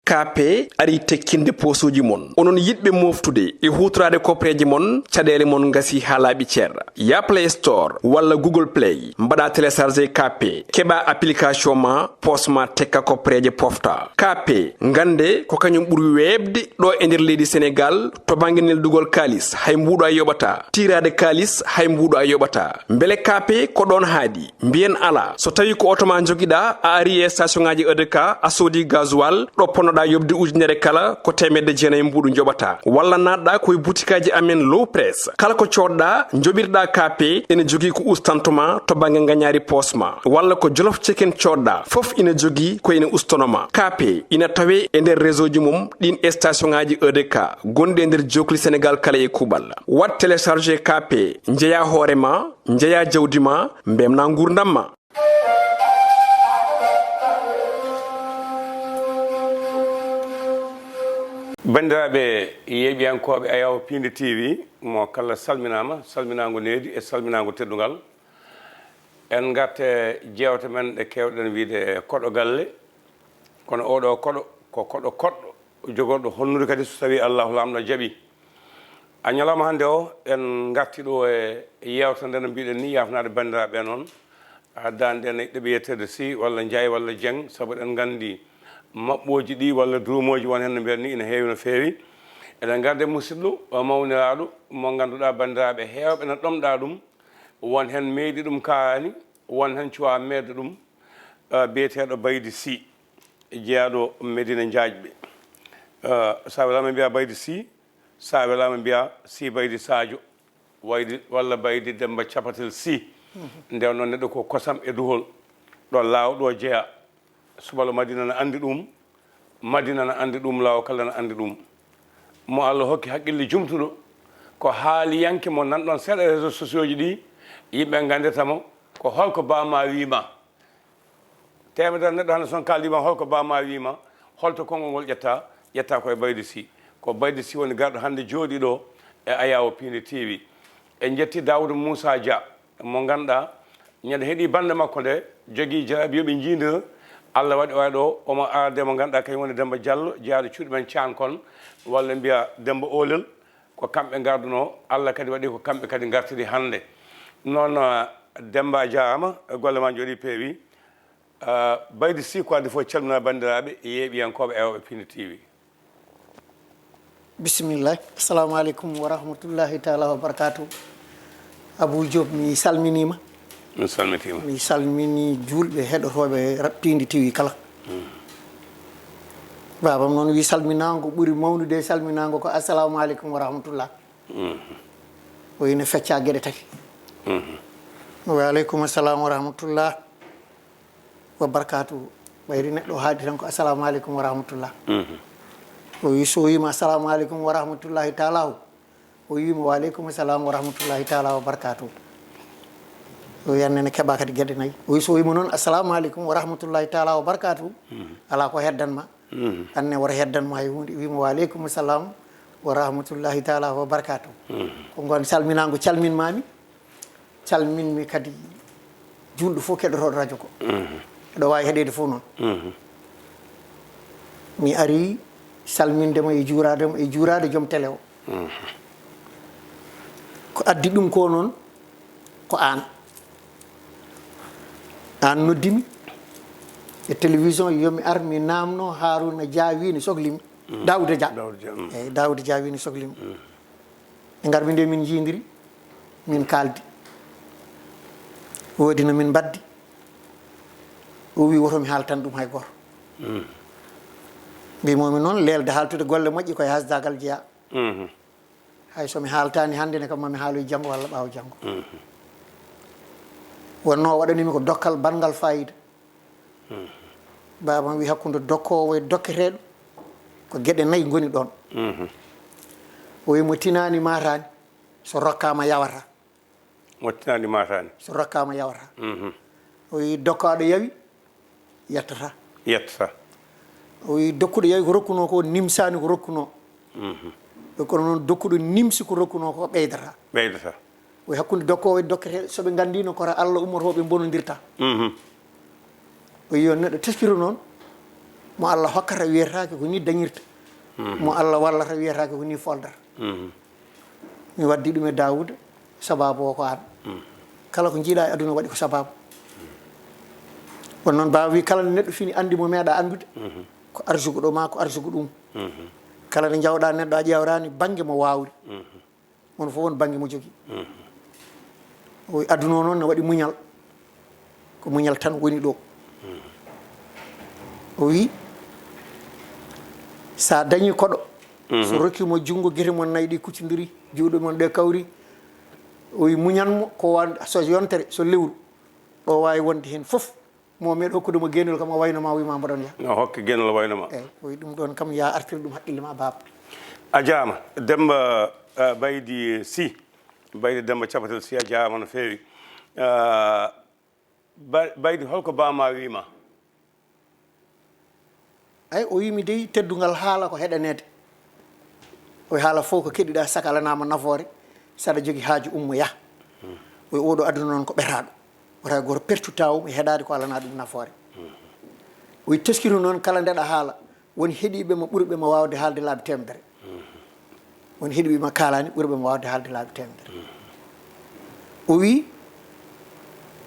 KP ari tekkinde posuji mon onon yidbe moftude e hutrade kopreji mon cadele mon gasi halabi cer ya Play Store walla Google Play mbada télécharger KP keba application ma posma tekka kopreje pofta KP ngande ko kanyum buri webde do e nder leydi Sénégal to banginel dugol kalis hay mbudo a yobata tirade kalis hay mbudo a yobata mbele KP ko don haadi mbien ala so tawi ko otoma jogida a ari e station ngaji EDK a sodi gasoil do ponoda yobde ujunere kala ko temedde jeenay mbudu jobata walla nadda koy boutikaji amen low press kala ko codda jobirda KP ene jogi ko ustantuma to bange gagnari posma walla ko jolof chicken codda fof ina jogi ko ina ustonoma KP ina tawe e nder réseau ji mum din station ngaji EDK gonde nder jokli Sénégal kala e kubal wat télécharger KP njeya horema njeya jawdima mbemna gurdamma bandiraɓe yeeɓiyankoɓe Ayaw Pinde TV mo kala salminama salminago needi e salminago teddugal en garte jewte men ɗe kewɗen wiide koɗo galle kono oɗo koɗo ko koɗo koɗɗo jogorɗo honnude kadi so tawi Allahu lamɗo jaaɓi a ñalawma hannde o en garti ɗo e yewta nde no mbiɗen ni yafnade bandiraɓe noon haddande en ɗeɓe yettede si walla Ndiaye walla Dieng saabu eɗen gandi maɓɓoji ɗi walla durumoji won hen no mbiyen ni ina heewi no feewi eɗen garde musidɗo mawniraɗo mo ganduɗa bandiraɓe hewɓe ne ɗomɗa ɗum won hen meeɗi ɗum kaani won hen cuwa meɗe ɗum biyeteɗo Baydi Sy jeeyaɗo Medina Diaƴɓe sa welama mbiya Baydi Sy sa welama mbiya Sy Baydi Sadio waydi walla Baydi Demba Capatel Sy nden noon neɗɗo ko kosam e duhol ɗo lawɗo jeeya subalo Madina na andi ɗum Madina na andi ɗum law kala na andi ɗum mo Allah hokki haqqille jumtuɗo ko haaliyanke mo nanɗon seeɗa réseaux sociaux ji ɗi yimɓe gandetamo ko holko bama wima temedere neɗɗo hande son kaldima holko bama wima holto konngol ngol ƴetta koye Baydi Sy ko Baydi Sy woni garɗo hande jooɗi ɗo e Ayaw Pinde TV en jetti Daoudou Moussa Dia mo ganduɗa ñande heeɗi bande makko nde jogui jaabi yoɓe jiidira Allah waɗi waɗo omo arde mo ganduɗa kañum woni Demba Diallo jeyaɗo cuuɗi men Thian kon walla mbiya Demba Olel ko kamɓe garduno Allah kadi waɗi ko kamɓe kadi gartiri hande noon Demba jarama golle ma jooɗi peewi Baydi Sy ko adi fof calmina bandiraɓe yeeɓiyankoɓe Ayaw Pinde TV bisimillah assalamu aleykum wa rahmatullahi taala wa barakatuh Abou Diop mi salminima mi salmitima mi salmini julɓe heɗotoɓe Pinde TV kala babam noon wi salminago ɓuuri mawnude salminago ko assalamu aleykum wa rahmatullah o ine fecca gueɗe tati wa aleykum assalam wa rahmatullah wa barakatuh ɓayri neɗɗo haadi tan ko assalamu aleykum wa rahmatullah o wi so wima assalamu aleykum wa rahmatullahi taala o wima wa aleykum assalam wa rahmatullahi taala wa barakatuh o yannene keɓa kadi gueɗe nayyi o wi so wima noon assalamu aleykum wa rahmatullahi taala wa barakatuh ala ko heddanma anne wora heddanma e hunde wima wa aleykum assalam wa rahmatullahi taala wa barakatuh ko gon salminago calminmami calminmi kadi julɗo fof keɗotoɗo radio ko eɗo wawi heɗede fof noon mi ari salmindemo e juurade joom télé o ko addi ɗum ko noon ko an noddimi e télévision yomi ar mi namno Harouna Dia wini sohlimi Daouda Dia eyyi Daouda Dia wini sohlimi e garmi nde min jidiri min kaldi woodi no min baddi o wi woto mi haaltan ɗum hay goto mbimomi noon lelde haaltude golle moƴƴi koye hasdagal jeeya hay somi haaltani hande ne kam mami haaloy janggo walla ɓaawo janggo wonno waɗanimi ko dokkal bangal fayida babam wi hakkude dokkowo e dokketeɗo ko gueɗe nayyi goni ɗon o wi mo tinani matani so rokkama yawata mo tinani matani so rokkama yawata o wi dokkaɗo yawi yettata o wi dokkuɗo yawi ko rokkuno ko nimsani ko rokkuno kono noon dokkuɗo nimsi ko rokkuno ko ɓeydata o wi hakkude dokkowo e dokketeɗo soɓe gandino koto Allah ummotoɓe bonodirta o wi yo neɗɗo teskiro noon mo Allah hokkata wiyetake ko ni dañirta mo Allah wallata wiyetake ko ni foldata mi waddi ɗum e Daouda sababu o ko an kala ko jiiɗa e aduna waɗi ko sababu won noon Baba wi kala neɗɗo fini andi mo meeɗa andude ko arsugo ɗo ma ko arsugo ɗum kala nde jawɗa neɗɗo a ƴewrani banggue mo wawri on fof won banggue mo jogui o aduna o noon ne waɗi muñal ko muñal tan woni ɗo o wi sa dañi koɗo so rokkimo junngo guite mon nayyi ɗi kuccodiri juuɗe mon ɗe kawri o wi muñanmo ko wande so yontere so lewru ɗo wawi wonde hen foof mo meeɗo hokkudemo guenol kam o waynoma o wima mbaɗon yaha no hokke guenol waynoma eyyi o wi ɗum ɗon kam ya artir ɗum haqqille ma Baba a jaama Demba Baydy Sy Baydy Demba Capatel Sy a jaama no feewi Baydy holko bama wima ay o wimi dey teddugal haala ko heɗanede o haala fof ko keɗiɗa saka alanama nafoore saɗa jogui haaju ummo yaha o wi oɗo aduna noon ko ɓetaɗo wota goto pertuta e heɗade ko alana ɗum nafoore o wi teskiru noon kala ndeɗa haala woni heeɗiɓema ɓuuriɓema wawde haalde laabi temedere woni heeɗiɓema kalani ɓuuriɓema wawde haalde laabi temedere o wi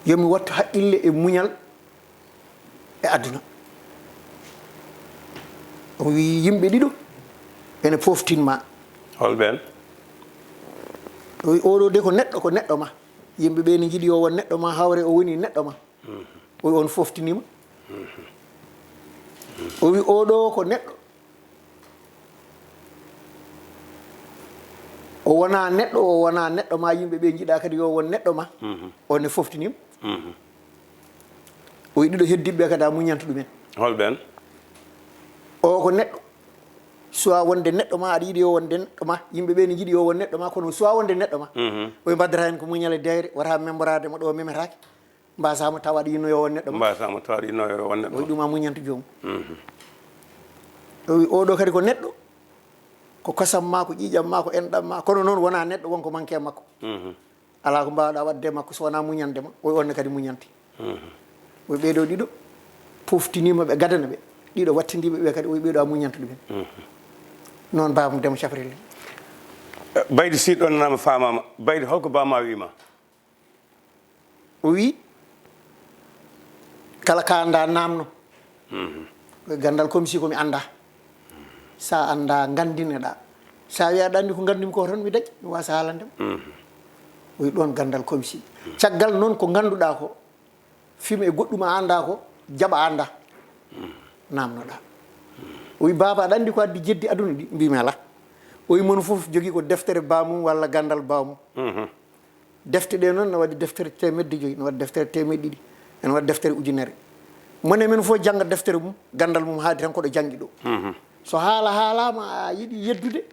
yomi wattu haqqille e muñal e aduna o wi yimɓe ɗiɗo ene poftinma holɓen o wi oɗo de ko neɗɗo ma yimɓe ɓe ne jiiɗi o won neɗɗo ma hawre o woni neɗɗo ma o wi on foftinima o wi oɗo ko neɗɗo o wona neɗɗo ma yimɓe ɓe jiiɗa kadi yo won neɗɗo ma on ne foftinima o wi ɗiɗo heddiɓe kadi a muñanta ɗumen holɓen o ko neɗɗo suwa wonde neɗɗo ma aɗa yiiɗi yo wonde neɗɗo ma yimɓe ɓe ne jiiɗi yo won neɗɗo ma kono suwa wonde neɗɗo ma oye mbaddata hen ko muñale deyre wata memborade mo ɗo memetake mbasamo tawa aɗa yinno yo won neɗɗo ma mbasamo tawa aɗa yinno yo won neɗɗo o wi ɗum a muñanta joomum o wi oɗo kadi ko neɗɗo ko kosam ma ko ƴiƴam ma ko enɗam ma kono noon wona neɗɗo wonko manque makko ala ko mbawɗa wadde makko so wona muñandema o wi onne kadi muñanti o wi ɓeɗo ɗiɗo poftinima ɓe gadana ɓe ɗiɗo wattidiɓe ɓe kadi o wi ɓeɗo a muñanta ɗumen noon Baba Demba Capatel Baydy Sy ɗon nama famama Baydy holko bama wima o wi kala ka anda namno gandal comme si komi anda sa anda gandineɗa sa wi aɗa andi ko gandumi ko tan mi daƴ mi wasa haalandema o wi ɗon gandal comme si caggal noon ko ganduɗa ko fima e goɗɗum a anda ko jaɓa anda namnoɗa o wi Baba aɗa andi ko addi jeddi aduna ɗi mbimi ala o wi mono foof jogui ko deftere bamum walla gandal bamum defte ɗe noon ne waɗi deftere 100 ne waɗi deftere 100 ene waɗi deftere ujunere mone men fof jangga deftere mum gandal mum haadi tan koɗo janggi ɗo so haalama a yiiɗi yeddude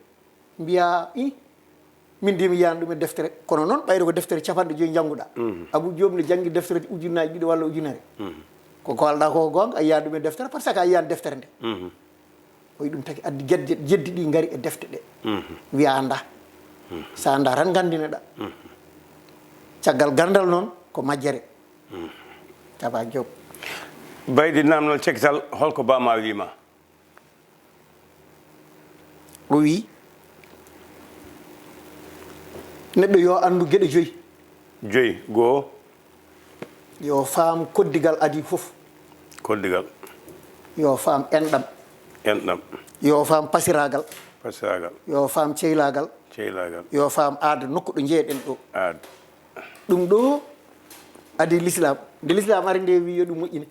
mbiya i min de mi yiyani ɗum e deftere kono noon ɓayde ko deftere 50 jangguɗa Abou Diop ne janggi deftere ujunnaji ɗiɗi walla ujunere ko kalɗa ko gonga a yiyani ɗum e deftere par ce que a yiyani deftere nde o wi ɗum taki addi jeddi ɗi gaari e defte ɗe wiya anda sa anda tan gandineɗa caggal gandal noon ko majjere Aba Diop Baydy namnol cekital holko bama wima o wi neɗɗo yo andu gueɗe joyyi goho yo faam koddigal adi foof koddigal yo faam enɗam yo faam pasiragal yo faam ceylagal yo faam aada nokku ɗo jeeɗen ɗo ɗum ɗo adi l'islam nde l'islam ari nde wi yo ɗum moƴƴine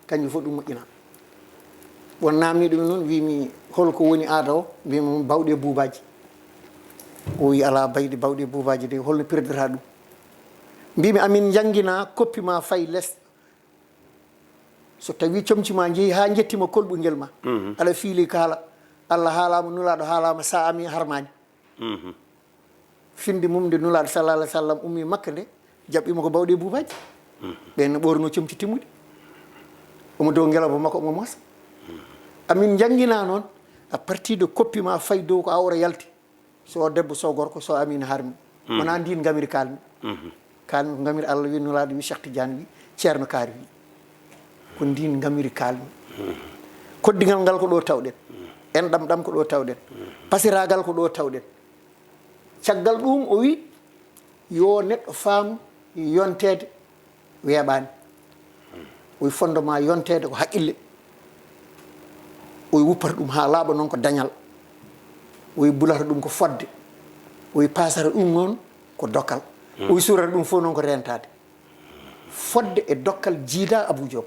kañum fof ɗum moƴƴina won namni ɗum noon wimi holko woni aada o mbimi bawɗi e buubaji o wi ala Baydy bawɗi e buubaji de holno pirdata ɗum mbimi amin jangguina koppi ma fayi less so tawi comci ma jeeyi ha jettima kolɓugel ma aɗa fiili kaala Allah haalama nulaɗo haalama sa ami harmani finde mum nde nulaɗo sallallah alih w sallam ummi Makka nde jaɓɓima ko bawɗi e buubaji ɓen ɓorno comci timmuɗi omo dow ngelaba makko omo moosa amin jangguina noon à partir de koppi ma fayi dow ko awra yalti so debbo so gorko so amina harmi wona ndin gamiri kalmi kalmi ko gamiri Allah wi nulaɗo wi Cheikh Tidiane wi ceerno kaari wi ko ndin gamiri kalmi koddigal ngal ko ɗo tawɗen enɗam ɗam ko ɗo tawɗen pasiragal ko ɗo tawɗen caggal ɗum o wi yo neɗɗo faam yontede weeɓani o wi fondement yontede ko haqqille o wi wuppata ɗum ha laaɓa noon ko dañal o wi bulata ɗum ko fodde o wi pasata ɗum noon ko dokkal o wi suurata ɗum fof noon ko rentade fodde e dokkal jiida Abou Diop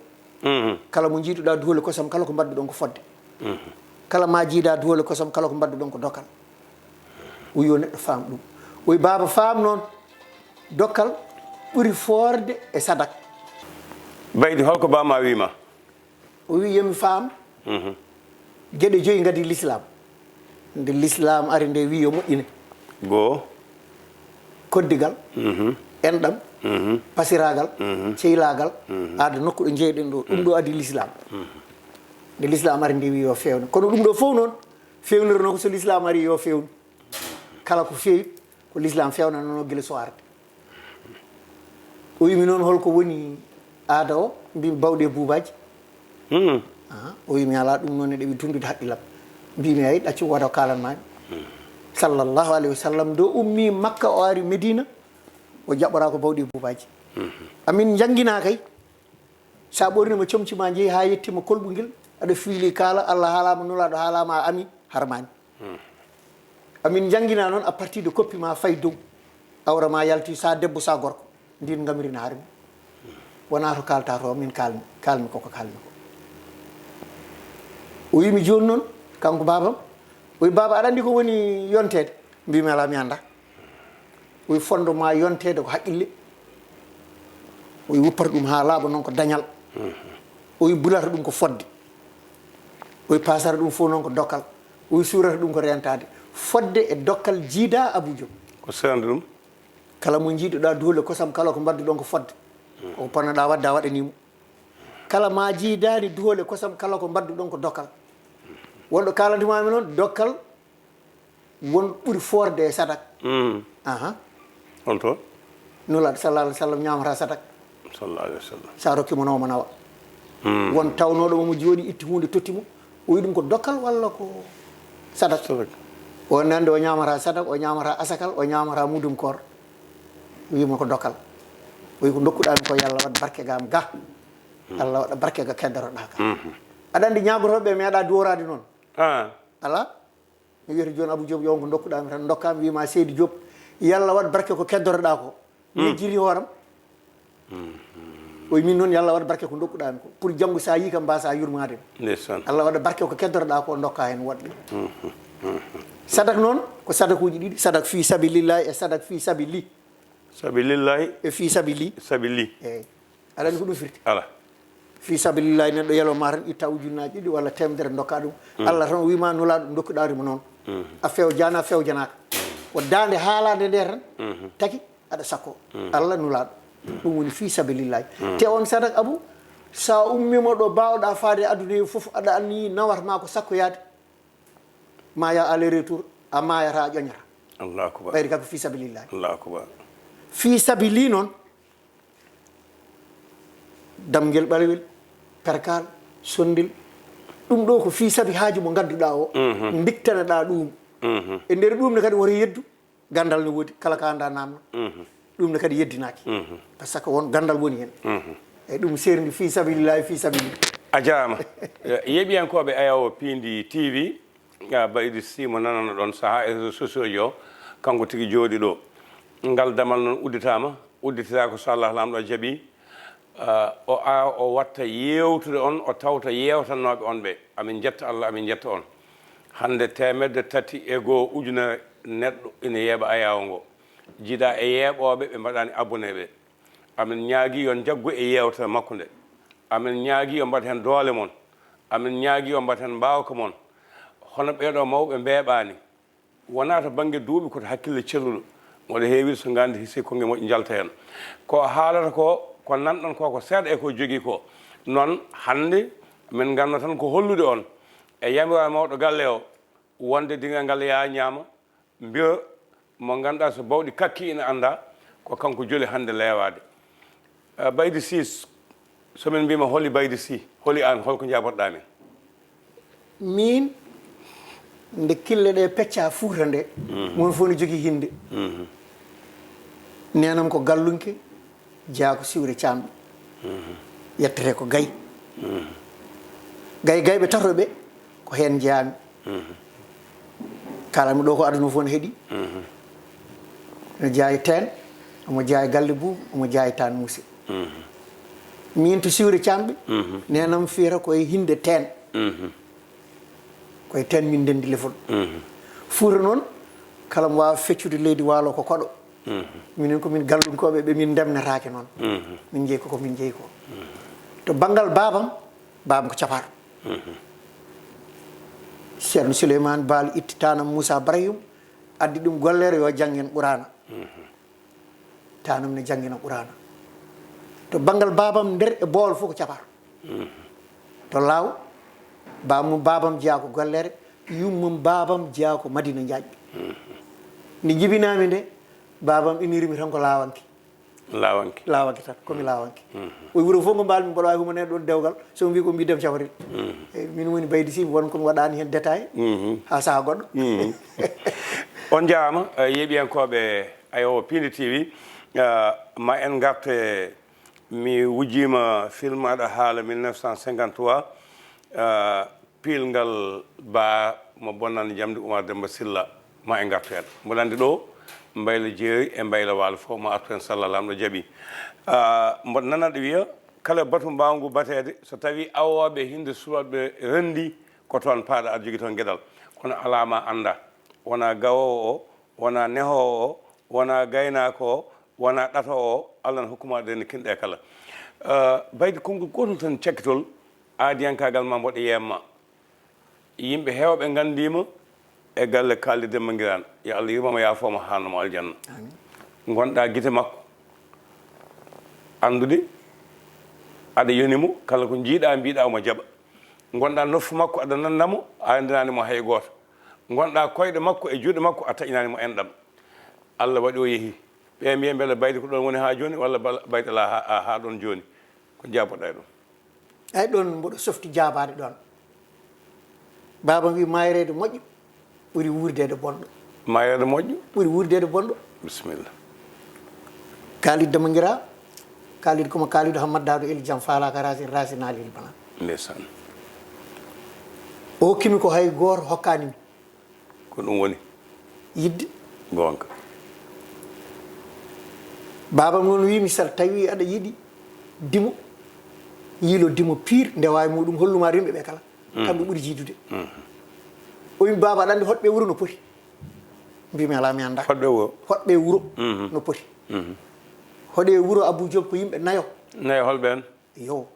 kala mo jiiduɗa duhole kosam kala ko mbaddu ɗon ko fodde kala ma jiida duhole kosam kala ko mbaddu ɗon ko dokkal o wi yo neɗɗo faam ɗum o wi baaba faam noon dokkal ɓuri forde e sadak baydi holko bama wima o wi yomi faam gueɗe joyi gadi l'islam nde l'islam ari nde wi yo moƴƴine goo koddigal enɗam pasiragal ceylagal aada nokku ɗo jeyɗen ɗo ɗum ɗo adi l'islam nde l'islam ari nde wi yo fewne kono ɗum ɗo fof noon fewnirno ko so l'islam ari yo fewnu kala ko fewi ko l'islam fewnanono guila so arde o wimi noon holko woni aada o mbimi bawɗe buubaji o wimi ala ɗum noon eɗeɓi tundude haqqillam mbimi ayi ɗaccu woto kalanmami sallllahu alayhi wa sallam do ummi makka o ari médina o jaɓɓora ko bawɗi buubaji amin jangguina kay sa ɓornima comci ma jeeyi ha yettima kolɓuguel aɗa fiili kaala Allah haalama nulaɗo haalama a ami harmani amin jangguina noon à partir de koppi ma fay dow awra ma yalti sa debbo sa gorko ndin gamirina harmi wona to kalta to min kalmi koko kalmi ko o wimi joni noon kanko babam o wi baba aɗa andi ko woni yontede mbimi ala mi anda o wi fondement yontede ko haqqille o wi wuppata ɗum ha laaɓa noon ko dañal o wi bulata ɗum ko fodde o wi pasata ɗum fof noon ko dokkal o wi suurata ɗum ko rentade fodde e dokkal jiida Abou Diop ko serde ɗum kala mo jiiɗoɗa duhole kosam kala ko mbaddu ɗon ko fodde o ponnoɗa wadde a waɗanimo kala ma jiidani duhole kosam kala ko mbaddu ɗon ko dokkal wonɗo kalantimami noon dokkal won ɓuuri forde e sadak holto nulaɗo sallah alih w sallam ñamata sadak sallallahu alaihi wasallam sa rokkimo nawma nawa won tawnoɗo momo jooɗi itti hunde tottimo o wi ɗum ko dokkal walla ko sadak o nande o ñamata sadak o ñamata asakal o ñamata mudum koor wima ko dokkal o wi ko dokkuɗami ko yallah waɗa barke gam ga Allah waɗa barke ga keddoroɗa ka aɗa andi ñagotoɓe meeɗa duworade noon ala mi wiyata joni Abou Diop yo ko dokkuɗami tan dokkami wima Seydi Diop yallah waɗa barke ko keddoroɗa ko mi jiri hooram o wi min noon yallah waɗa barke ko dokkuɗami ko pour janggo sa yi kam mbasa yurmade Allah waɗa barke ko keddoroɗa ko dokka hen woɗɓe sadak noon ko sadakuji ɗiɗi sadak fi sabilillahi e sadak fi sabili sabilillahi e fi sabili sabili eyyi aɗa andi ko ɗum firti ala fi sabilillahi neɗɗo yaloma tan itta ujunnaji ɗiɗi walla temedere dokka ɗum Allah tan o wima nulaɗo ɗum dokkuɗarimo noon a fewjani a fewjanaka ko dande haalade nde tan taki aɗa sakko Allah nulaɗo ɗum woni fi sabilillahi te on sadak Abou sa ummima ɗo bawɗa faade aduna he foof aɗa anni nawatma ko sakkoyade ma ya aller retour a mayata a ƴoñata allahu akbar ɓayri kako fi sabilillahi allahu akbar fi sabili noon damguel ɓalewel perkal sondel ɗum ɗo ko fi sabi haaji mo gadduɗa o diktanaɗa ɗum e nder ɗum ne kadi woto yeddu gandal ne woodi kala ka anda namno ɗum ne kadi yeddinaki par ce que won gandal woni hen eyyi ɗum serdi fi sabilillahi fi sabili a jarama yeeɓiyankoɓe ayawo Pindi TV Baydy Sy mo nanano ɗon saaha e réseaux sociaux ji o kanko tigui jooɗi ɗo ngal damal noon udditata ko so Allah lamɗo jaaɓi o watta yewtude on o tawta yewtannoɓe on ɓe amin jetta Allah amin jetta on hande 3 ujunere neɗɗo ina yeeɓa ayawo ngo jiiɗa e yeeɓoɓe ɓe mbaɗani abonné ɓe amin ñaagui yon jaggu e yewtere makko nde amin ñaagui yo mbat hen doole mon amin ñaagui yo mbat hen mbawka mon hono ɓeɗo mawɓe mbeɓani wona to banggue duuɓi koto hakkille celluɗo moɗo heewi so gandi hisi konge moƴƴi jalta hen ko haalata ko nanɗon ko seeɗa e ko jogui ko noon hande min ganda tan ko hollude on e yamiral mawɗo galle o wonde dingal ngal ya ñaama mbiya mo ganduɗa so bawɗi kakki ina anda ko kanko joli hande lewade Baydy Sy somin mbima holi Baydy Sy holi an holko jabotoɗa min min nde kille ɗe pecca fuuta nde mon fof ne jogii hinde nenam ko gallunke jaako siwre camɓe yettere ko gayi gayɓe tato ɓe ko heen jeyaami kalami ɗo ko aduna fof ne heeɗi no jaayi teen omo jaayi galle buubu omo jaayi tan muuse min to siwre camɓe nenam fiyata koye hinde teen koye teen min ndendi lefol fuuta noon kala mo wawa feccude leydi waalo ko koɗo minen komin gallunkoɓe ɓe min ndemnetake noon min jeeyi koko min jeeyi ko to banggal babam ko capato ceerno souleymane baal itti tanam moussa brahim addi ɗum gollere yo janggen ɓurana tanam ne janggina ɓurana to banggal babam nder e bool fof ko capato to law babam jeeya ko gollere yummum babam jeeya ko madina jaajɓe nde jibinami nde babam inirimi tan ko lawanki tan komi lawanki o wuro fof ngo mbalmi mboɗo wawi humo nen ɗon dewgal somo wi ko mbidem cafarel eyyi min woni baydi simi won komi waɗani hen détail ha saaha goɗɗo on jarama yeeɓiyankoɓe ayowo Pinde TV ma en garte mi wujjima film aɗa haala 1953 pilngal ba mo bonnande jamde Oumar Demba Sylla ma en gartu hen mboɗo andi ɗo mbayla jeeri e mbayla waalo fof ma artu hen sallah lamɗo jaaɓi mboɗo nanaɗo wiya kala batu mbawngu batede so tawi awoɓe hinde suwaɓe rendi ko toon paaɗa aɗa jogui toon gueɗal kono alama anda wona gawowo o wona nehowo o wona gaynako o wona ɗatowo o Allah ne hokkuma ɗe ne kinɗe kala bayde konngol gotum tan cakkitol aadiyankagal ma mboɗo yemma yimɓe hewɓe gandima e galle Kaldy Demba Nguirane yo Allah yirmama yafoma hannamo aljanna gonɗa guite makko andude aɗa yonimo kala ko jiiɗa mbiɗa omo jaɓa gonɗa noffu makko aɗa nandamo a andinanimo hay goto gonɗa koyɗe makko e juuɗe makko a taƴinanimo enɗam Allah waɗi o yeehi ɓe mbiya beele bayde ko ɗon woni ha joni walla bayde ala ha ɗon joni ko jaboɗa e ɗum ay ɗon mboɗo softi jabade ɗon baba wi mayrede moƴƴo ɓuri wurdede bonɗo mayrede moƴƴo ɓuri wurdede bonɗo bisimilla Kaldy Demba Nguirane Kaldy komo Kalidou Hammat Dado Eli Jam falaka racine alil bana ndeysaan o hokkimi ko hay goto hokkanimi ko ɗum woni yidde gonga babam noon wimi sal tawi aɗa yiiɗi dimo yiilo dimo pire ndewawi muɗum holluma rimɓe ɓe kala kamɓe ɓuuri jiidude o wimi baba aɗa andi hoɗɓe wuuro no poti mbimi ala mi anda hoɗɓe wuuro no poti hoɗe wuuro Abou Diop ko yimɓe nayo holɓen yo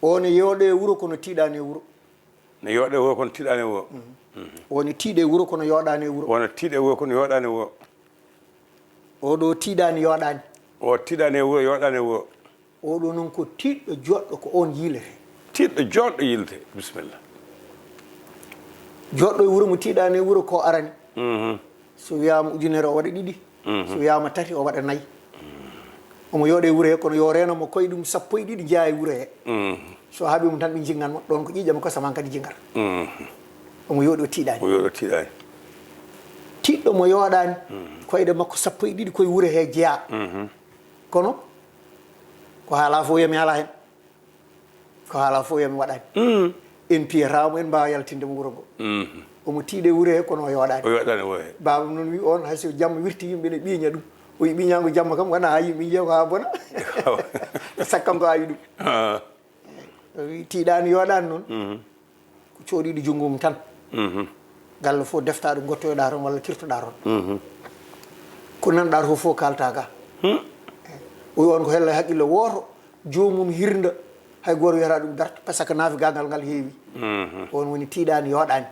one yooɗe wuuro kono tiiɗani e wuuro ne yooɗe wuuro kono tiiɗani e wuuro woni tiiɗe wuuro kono yooɗani e wuuro wona tiiɗe wuuro kono yooɗani e wuuro oɗo tiiɗani yooɗani o tiiɗani e wuuro yooɗani e wuuro oɗo noon ko tiiɗɗo joɗɗo ko on yiilete tiiɗɗo joɗɗo yilete bisimilla joɗɗo e wuuro mo tiiɗani e wuuro ko arani so wiyama ujunere o waɗa ɗiɗi so wiyama tati o waɗa nayyi omo yooɗe wuuro he kono yo renamo koye ɗum sappo e ɗiɗi jeeya e wuuro he so haaɓimo tan ɓe jingganmo ɗon ko ƴiƴam kosaman kadi jinggata omo yooɗi o tiiɗani o yooɗi o tiiɗani tiɗɗo mo yooɗani koyɗe makko sappo e ɗiɗi koye wuuro he jeeya kono ko haala fof yomi ala hen ko haala fof yomi waɗani en piyatamo en mbawa yaltindemo wuuro ngo omo tiiɗe wuuro he kono o yooɗani wuuro he babam noon wi on hayso jamma wirti yimɓe ne ɓiiña ɗum o wi ɓiñago jamma kam wona ha yimɓe jiiya ko ha bona sakkam ko awi ɗum o wi tiiɗani yooɗani noon ko coɗiɗo junggum tan galle fof defta ɗum gottoyoɗa toon walla kirtoɗa toon ko nanɗa to fof kalta ga o wi on ko hella haqqille woto jomum hirda hay goto wiyata ɗum darta par ce que naafi gangal ngal heewi on woni tiiɗani yooɗani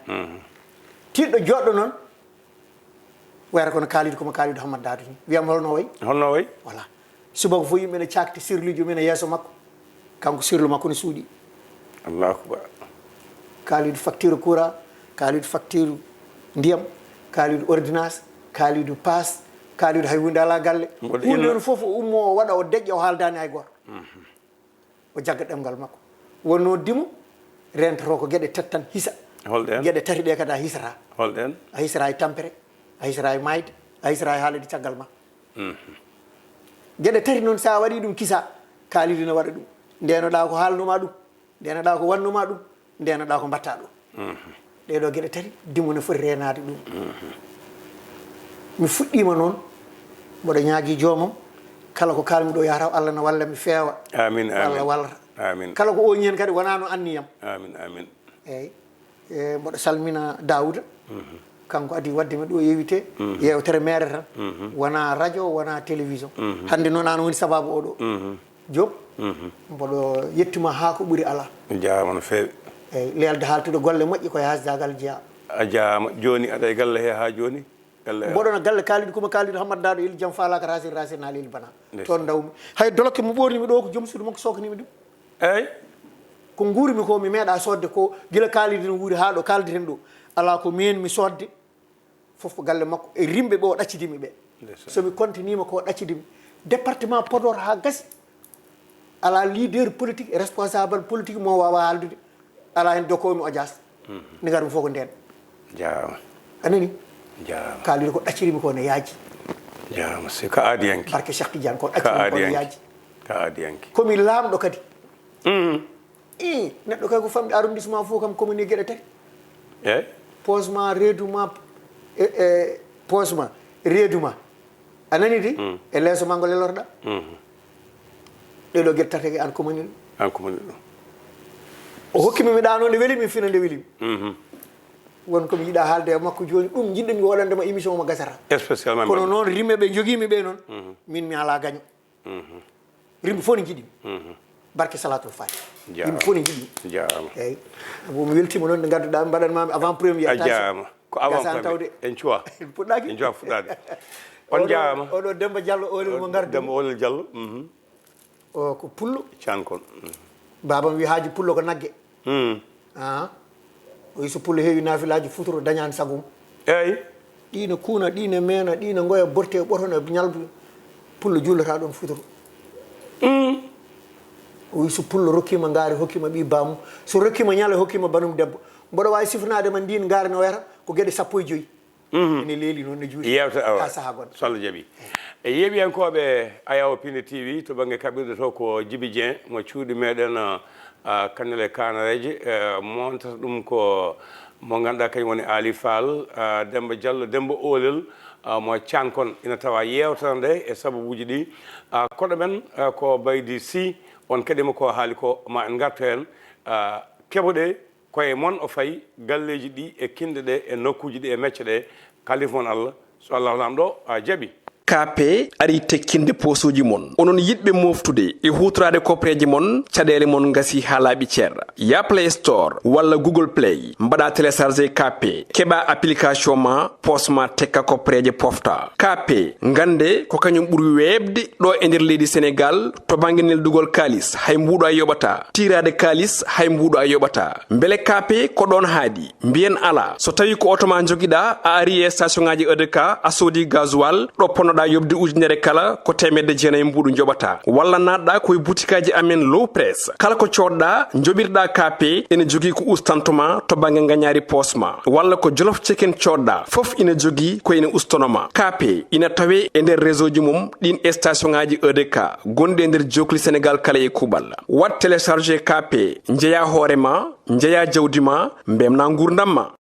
tiɗɗo joɗɗo noon wayata kono Kalidou komo Kalidou Hammat Dado ni wiyam holno wayi voilà subaka fof yimɓe ne cakti sirluji men e yeeso makko kanko sirlu makko ne suuɗi allahu akbar Kalidou facture courant Kalidou facture ndiyam Kalidou ordonnance Kalidou passe Kalidou hay hunde ala galle hunde on fof o ummo o waɗa o deƴƴa o haaldani hay goto o jagga ɗemgal makko wonno dimo rentoro ko gueɗe tati tan hisa holɗen gueɗe tati ɗe kadi a hisata holɗen a hisata e tampere a hisata e mayde a hisata e haalede caggal ma gueɗe tati noon sa waɗi ɗum kisa kaalidi no waɗa ɗum ndenoɗa ko haalnuma ɗum ndenoɗa ko wannuma ɗum ndenoɗa ko mbatta ɗum ɗeɗo gueɗe tati dimo ne foti renade ɗum mi fuɗɗima noon mboɗo ñaagui joomum kala ko kalmi ɗo yataw Allah no walla mi feewa amin Allah wallata amin kala ko oñi hen kadi wona no anniyam amin amin eyyi mboɗo salmina Daouda kanko adi wadde mi ɗo yewite yewtere mere tan wona radio wona télévision hande noon an woni sababu oɗo joom mboɗo yettuma ha ko ɓuuri ala jaama no feewi eyyi lelde haaltude golle moƴƴi koye hasdagal jeeya a jaama joni aɗa e galle he ha joni mboɗona galle kaaliɗo komi kaaliɗo Hammat Dado ili jaam falaka rasir na leli bana toon dawmi hay dolokke mo ɓornimi ɗo ko joom suudu makko sokanimi ɗum eyyi ko guurimi ko mi meeɗa sodde ko guila kaalidi no wuuri ha ɗo kaldeten ɗo ala ko min mi sodde foof ko galle makko e rimɓe ɓe o ɗaccidimi ɓe somi continima ko ɗaccidimi département Podor ha gasi ala leader politique et responsable politique mo wawa haaldude ala hen dokomi o jas ndi garmi fof ko nden jaama anani jaama kaalidi ko ɗaccirimi ko ne yaaji jaama si ka aadiyanke barke Cheikh Tidiane ko ɗaccirimi ko ne yaaji ka aadiyanke komi laamɗo kadi i neɗɗo kay ko famɗi arrondissement fof kam commune gueɗe tati eyyi posement reeduma posement reeduma a nani di e leeso ma ngo lelorɗa ɗeɗo gueɗe tati an commune an commune ɗum o hokkimi mi ɗano nde welimi fina nde welimi won komi yiiɗa haalde e makko joni ɗum jiɗɗemi waɗandema émission mo gasata spécialement kono noon rimɓe ɓe joguimi ɓe noon min mi ala gaño rimɓe fof ne jiɗimi barke salatul fati yimɓe fof ne jiɗmi jaama eyyi bomi weltima noon nde gadduɗa mbaɗanmami avant premier a jaama ko avant gasan tawde en cuwa puɗɗaki en cuwa fuɗɗade on jaama oɗo Demba Diallo olel mo gardi Demba Olel Diallo o ko pullo cankon babam wi haaji pullo ko naggue o wi so pullo heewi nafilaji futuro dañani sagum eyyi ɗine kuuna ɗine meena ɗine goya borte ɓotona ñalbu pullo jullata ɗon futuro o wi so pullo rokkima ngaari hokkima ɓi bamum so rokkima ñaalo hokkima banum debbo mboɗo wawi sifnade ma ndin ngaari no wayata ko gueɗe sappo e joyyi ene leeli noon ne juuti yewta ha saaha gonɗo so Allah jaaɓi e yeeɓiyankoɓe Ayaw Pinde TV to banggue kaɓirɗe to ko Djiby Dieng mo cuuɗi meɗen Kanel e Kanareje montata ɗum ko mo ganduɗa kañum woni Ali Fall Demba Diallo Demba Olel mo cankon ina tawa yewtere nde e sababuji ɗi koɗo men ko Baydi Sy on kadi ko haali ko ma en gartu hen keɓoɗe koye moon o fayi galleji ɗi e kinde ɗe e nokkuji ɗi e mecce ɗe kalifon Allah so Allah lamɗo jaaɓi KP ari tekkinde posuji mon onon yidɓe moftude e hutorade kopreji mon caɗele mon gasi ha laaɓi ceerra ya Play Store walla Google Play mbaɗa téléchargé KP keɓa application ma posma tekka kopreje pofta KP gande ko kañum ɓuuri webde ɗo e nder leydi Sénégal to banggue neldugol kalis hay mbuɗo a yoɓata tirade kalis hay mbuɗo a yoɓata beele KP ko ɗon haadi mbiyen ala so tawi ko auto ma joguiɗa a ari e station ngaji EDK a soodi gasoil ɗo ponnoɗa yobde ujunere kala ko temedde jeenayyi mbuɗu joɓata walla natɗa koye boutikaji amen low press kala ko coɗɗa joɓirɗa KP ene jogui ko ustantoma to banggue gagnari posma walla ko jolof chicken coɗɗa foof ina jogui ko ene ustanoma KP ina tawe e nder réseau ji mum ɗin station ngaji EDK gonɗi e nder jokli Sénégal kala e kuuɓal wat téléchargé KP jeeya hoorema jeeya jawdi ma mbemna gurdam ma